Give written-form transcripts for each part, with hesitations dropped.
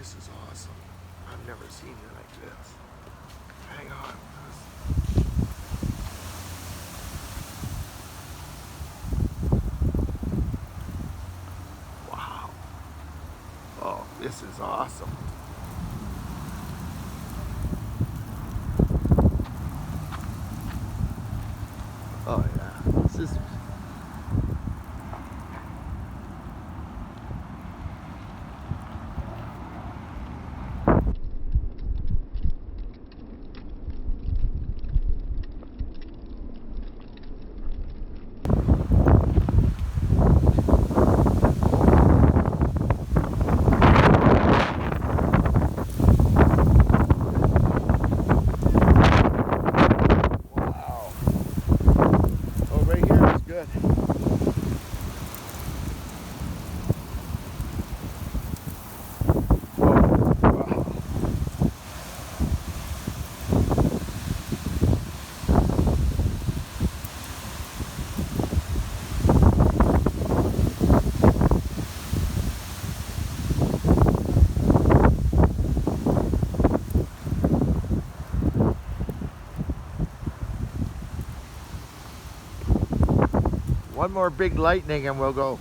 this is awesome. I've never seen it like this. Hang on. Wow. Oh, this is awesome. Oh yeah, this is. Good. One more big lightning and we'll go.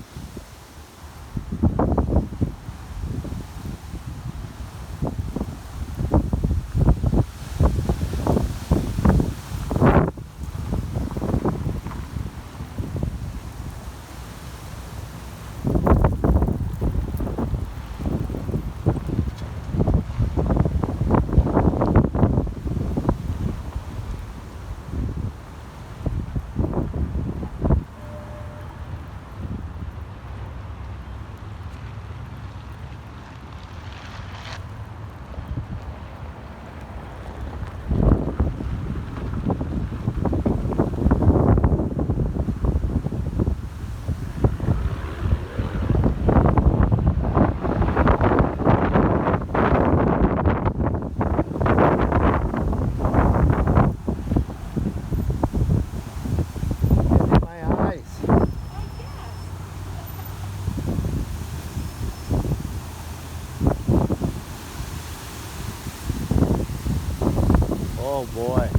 Oh boy.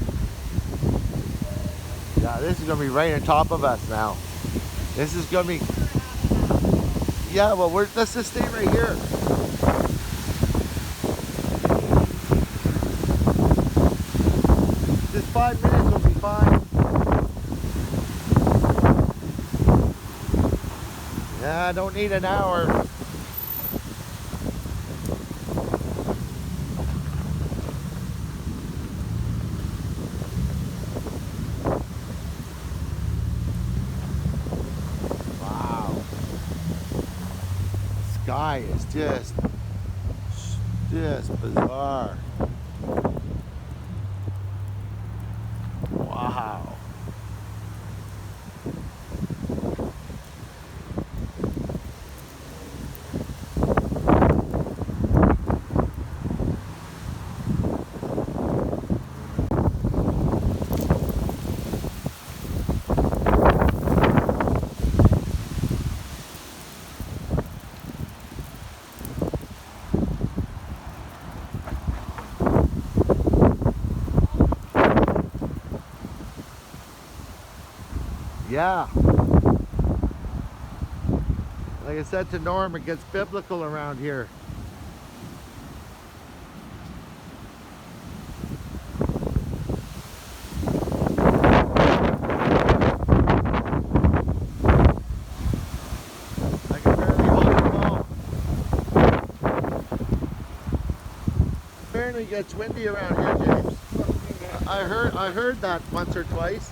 Yeah, this is going to be right on top of us now. This is going to be... Yeah, well, let's just stay right here. Just 5 minutes will be fine. Yeah, I don't need an hour. Sky is just bizarre. Wow. Yeah. Like I said to Norm, it gets biblical around here. I can barely hold it all. Apparently it gets windy around here, James. I heard that once or twice.